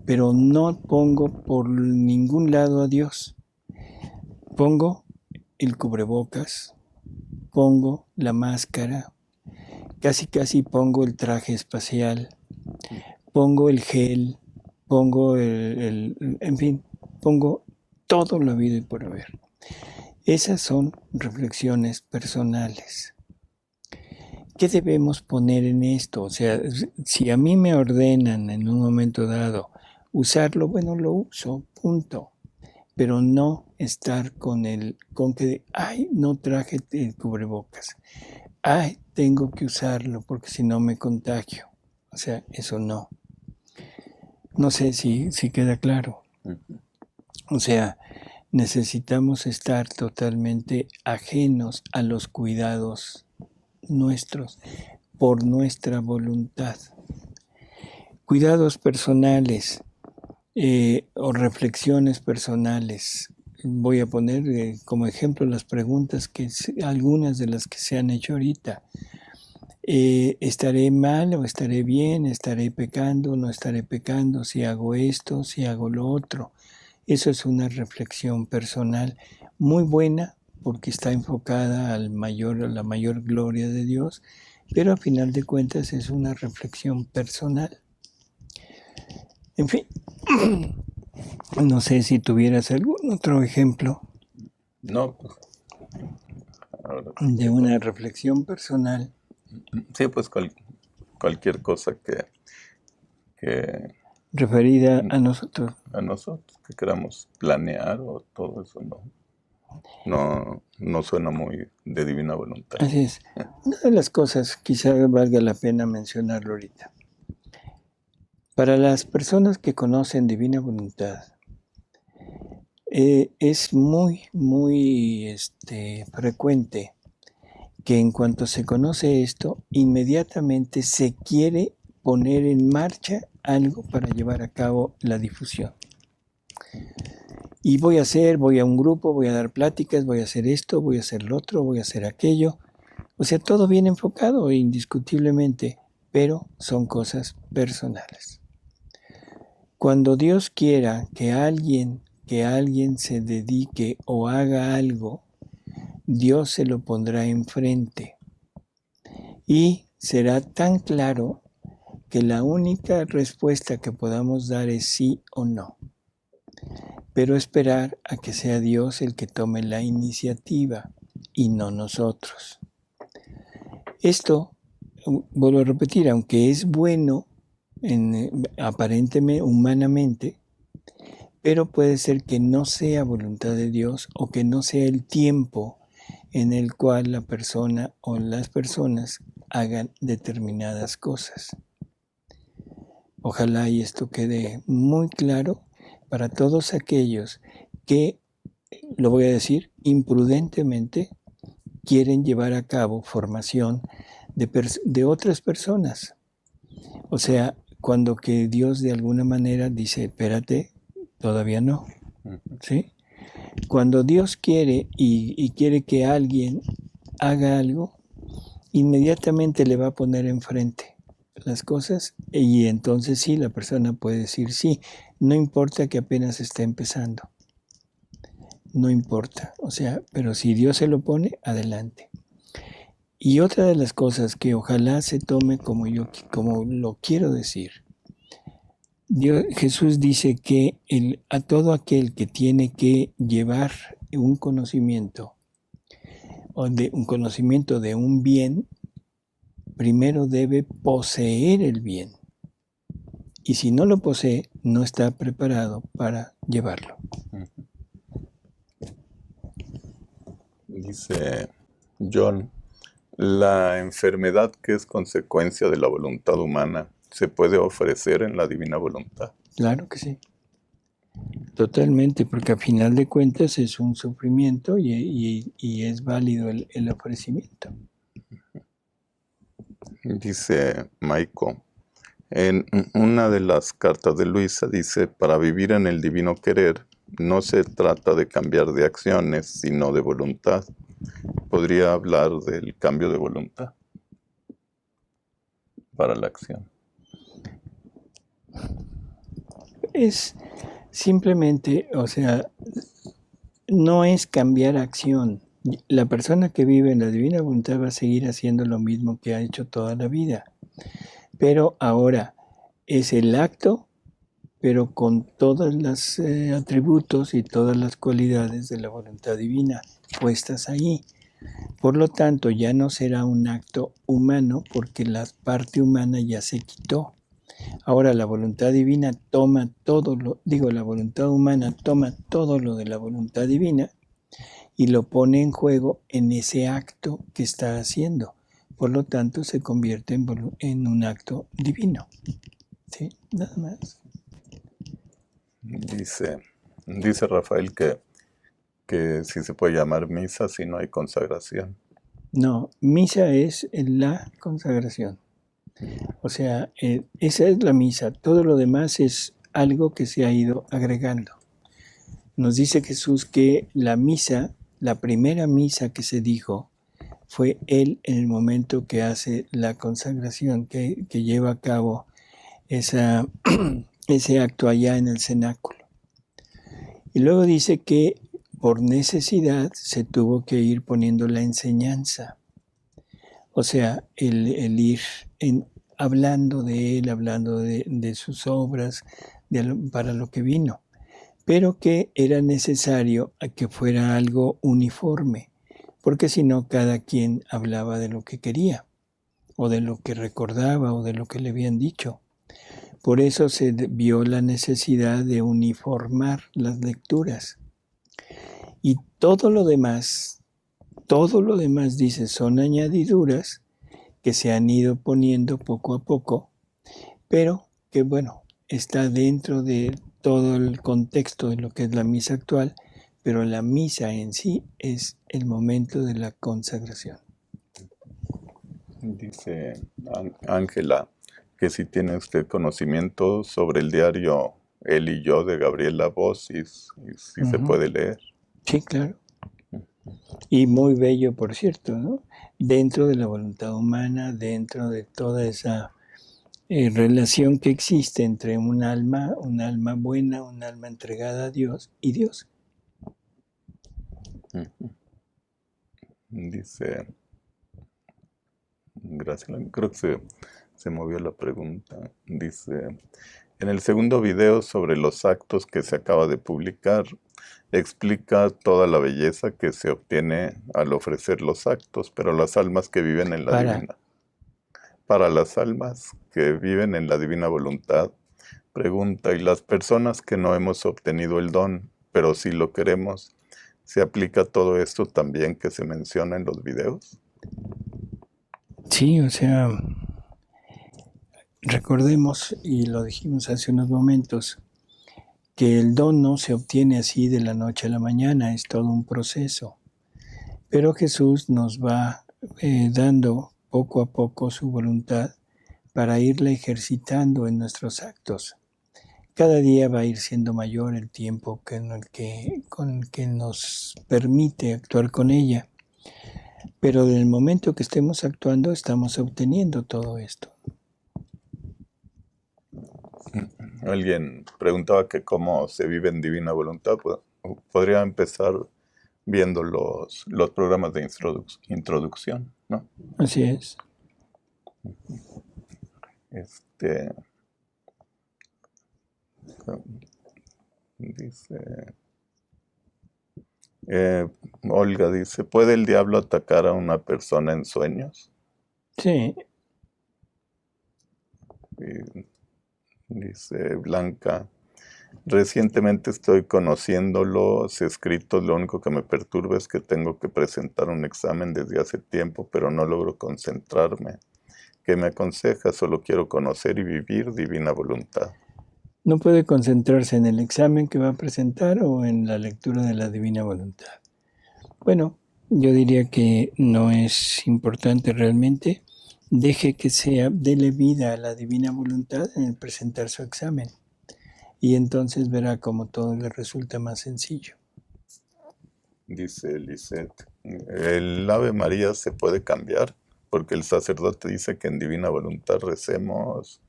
Pero no pongo por ningún lado a Dios. Pongo el cubrebocas, pongo la máscara, casi pongo el traje espacial, pongo el gel, pongo en fin, pongo todo lo habido y por haber. Esas son reflexiones personales. ¿Qué debemos poner en esto? O sea, si a mí me ordenan en un momento dado usarlo, bueno, lo uso, punto. Pero no estar con que, ay, no traje el cubrebocas. Ay, tengo que usarlo porque si no me contagio. O sea, eso no. No sé si queda claro. O sea, necesitamos estar totalmente ajenos a los cuidados nuestros por nuestra voluntad. Cuidados personales o reflexiones personales. Voy a poner como ejemplo las preguntas algunas de las que se han hecho ahorita. ¿Estaré mal o estaré bien? ¿Estaré pecando o no estaré pecando? Si hago esto, si hago lo otro. Eso es una reflexión personal muy buena porque está enfocada a la mayor gloria de Dios, pero a final de cuentas es una reflexión personal. En fin, no sé si tuvieras algún otro ejemplo. No, de una reflexión personal. Sí, pues cualquier cosa que referida a nosotros. A nosotros, que queramos planear o todo eso, no suena muy de divina voluntad. Así es. Una de las cosas, quizá valga la pena mencionarlo ahorita. Para las personas que conocen divina voluntad, es muy frecuente que en cuanto se conoce esto, inmediatamente se quiere poner en marcha algo para llevar a cabo la difusión. Y voy a un grupo, voy a dar pláticas, voy a hacer esto, voy a hacer lo otro, voy a hacer aquello. O sea, todo bien enfocado, indiscutiblemente, pero son cosas personales. Cuando Dios quiera que alguien se dedique o haga algo, Dios se lo pondrá enfrente. Y será tan claro que la única respuesta que podamos dar es sí o no. Pero esperar a que sea Dios el que tome la iniciativa y no nosotros. Esto, vuelvo a repetir, aunque es bueno aparentemente, humanamente, pero puede ser que no sea voluntad de Dios o que no sea el tiempo en el cual la persona o las personas hagan determinadas cosas. Ojalá y esto quede muy claro para todos aquellos que, lo voy a decir, imprudentemente quieren llevar a cabo formación de otras personas. O sea, cuando que Dios de alguna manera dice, espérate, todavía no, ¿sí? Cuando Dios quiere y quiere que alguien haga algo, inmediatamente le va a poner enfrente las cosas y entonces sí, la persona puede decir sí, no importa que apenas esté empezando, no importa, o sea, pero si Dios se lo pone, adelante. Y otra de las cosas que ojalá se tome como lo quiero decir, Jesús dice que a todo aquel que tiene que llevar un conocimiento de un bien, primero debe poseer el bien. Y si no lo posee, no está preparado para llevarlo. Dice John, la enfermedad que es consecuencia de la voluntad humana se puede ofrecer en la divina voluntad. Claro que sí. Totalmente, porque a final de cuentas es un sufrimiento y es válido el ofrecimiento. Dice Maiko, en una de las cartas de Luisa dice, para vivir en el divino querer no se trata de cambiar de acciones, sino de voluntad. ¿Podría hablar del cambio de voluntad para la acción? Es simplemente, o sea, no es cambiar acción. La persona que vive en la divina voluntad va a seguir haciendo lo mismo que ha hecho toda la vida. Pero ahora es el acto, pero con todos los atributos y todas las cualidades de la voluntad divina puestas ahí. Por lo tanto, ya no será un acto humano porque la parte humana ya se quitó. Ahora la voluntad divina toma todo la voluntad humana toma todo lo de la voluntad divina y lo pone en juego en ese acto que está haciendo. Por lo tanto, se convierte en un acto divino. ¿Sí? Nada más. Dice Rafael que si se puede llamar misa si no hay consagración. No, misa es la consagración. O sea, esa es la misa. Todo lo demás es algo que se ha ido agregando. Nos dice Jesús que la misa, la primera misa que se dijo, fue Él en el momento que hace la consagración, que lleva a cabo ese acto allá en el cenáculo. Y luego dice que por necesidad se tuvo que ir poniendo la enseñanza. O sea, el ir hablando de Él, hablando de sus obras, para lo que vino. Pero que era necesario que fuera algo uniforme, porque si no cada quien hablaba de lo que quería, o de lo que recordaba, o de lo que le habían dicho. Por eso se vio la necesidad de uniformar las lecturas. Y todo lo demás dice, son añadiduras que se han ido poniendo poco a poco, pero que bueno, está dentro de todo el contexto de lo que es la misa actual, pero la misa en sí es el momento de la consagración. Dice Ángela que si tiene usted conocimiento sobre el diario Él y yo de Gabriela Voz y si se puede leer. Sí, claro. Y muy bello, por cierto, ¿no? Dentro de la voluntad humana, dentro de toda esa relación que existe entre un alma buena, un alma entregada a Dios y Dios. Dice, gracias, creo que se movió la pregunta. Dice, en el segundo video sobre los actos que se acaba de publicar, explica toda la belleza que se obtiene al ofrecer los actos, pero las almas que viven en la divina. Para las almas que viven en la divina voluntad, pregunta, ¿y las personas que no hemos obtenido el don, pero sí lo queremos, se aplica todo esto también que se menciona en los videos? Sí, o sea, recordemos, y lo dijimos hace unos momentos, que el don no se obtiene así de la noche a la mañana, es todo un proceso. Pero Jesús nos va dando poco a poco su voluntad para irla ejercitando en nuestros actos. Cada día va a ir siendo mayor el tiempo con el que nos permite actuar con ella. Pero en el momento que estemos actuando, estamos obteniendo todo esto. Alguien preguntaba que cómo se vive en divina voluntad. Pues, podría empezar viendo los programas de introducción, ¿no? Así es. Dice, Olga dice, ¿puede el diablo atacar a una persona en sueños? Sí. Y dice Blanca, Recientemente estoy conociendo los escritos, lo único que me perturba es que tengo que presentar un examen desde hace tiempo, pero no logro concentrarme. ¿Qué me aconseja? Solo quiero conocer y vivir divina voluntad. No puede concentrarse en el examen que va a presentar o en la lectura de la divina voluntad. Bueno, yo diría que no es importante realmente. Deje que sea, dele vida a la divina voluntad en el presentar su examen. Y entonces verá cómo todo le resulta más sencillo. Dice Lisette, ¿el Ave María se puede cambiar? Porque el sacerdote dice que en divina voluntad recemos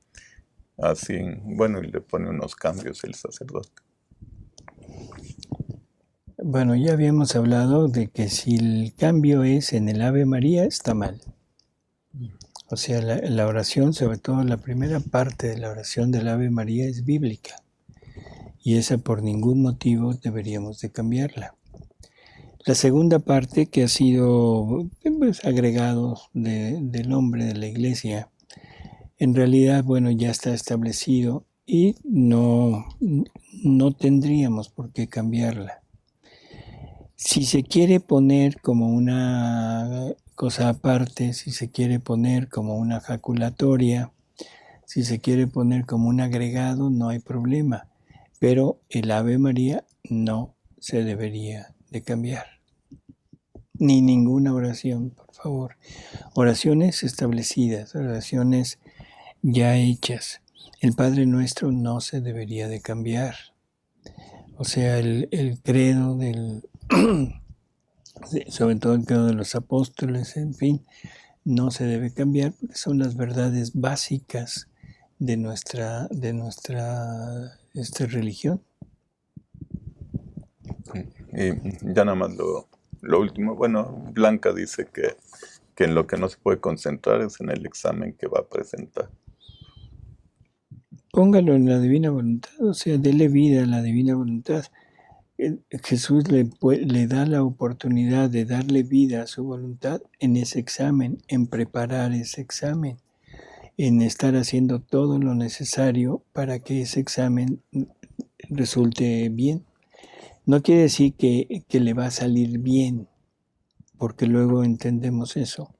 así, bueno, y le pone unos cambios el sacerdote. Bueno, ya habíamos hablado de que si el cambio es en el Ave María, está mal. O sea, la oración, sobre todo la primera parte de la oración del Ave María es bíblica. Y esa por ningún motivo deberíamos de cambiarla. La segunda parte, que ha sido pues, agregado del nombre de la iglesia, en realidad, bueno, ya está establecido y no tendríamos por qué cambiarla. Si se quiere poner como una cosa aparte, si se quiere poner como una jaculatoria, si se quiere poner como un agregado, no hay problema. Pero el Ave María no se debería de cambiar. Ni ninguna oración, por favor. Oraciones establecidas, oraciones ya hechas. El Padre Nuestro no se debería de cambiar. O sea, el credo del... sobre todo el credo de los apóstoles, en fin, no se debe cambiar porque son las verdades básicas de nuestra religión. Y ya nada más lo último, bueno, Blanca dice que en lo que no se puede concentrar es en el examen que va a presentar. Póngalo en la divina voluntad, o sea, dele vida a la divina voluntad. Jesús le da la oportunidad de darle vida a su voluntad en ese examen, en preparar ese examen, en estar haciendo todo lo necesario para que ese examen resulte bien. No quiere decir que le va a salir bien, porque luego entendemos eso,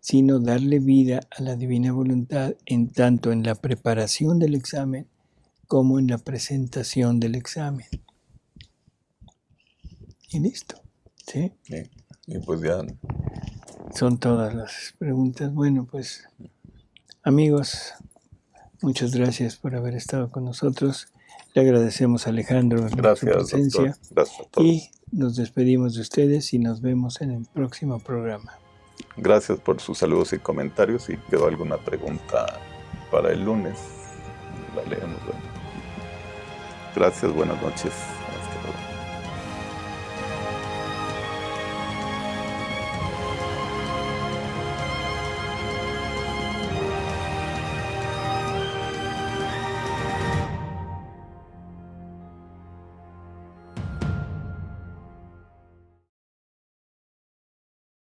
sino darle vida a la divina voluntad en tanto en la preparación del examen como en la presentación del examen. Y listo, ¿sí? Y pues ya. Son todas las preguntas. Bueno, pues, amigos, muchas gracias por haber estado con nosotros. Le agradecemos a Alejandro su presencia. Doctor. Gracias a todos. Y nos despedimos de ustedes y nos vemos en el próximo programa. Gracias por sus saludos y comentarios. Si quedó alguna pregunta para el lunes, la leemos. Bueno. Gracias, buenas noches.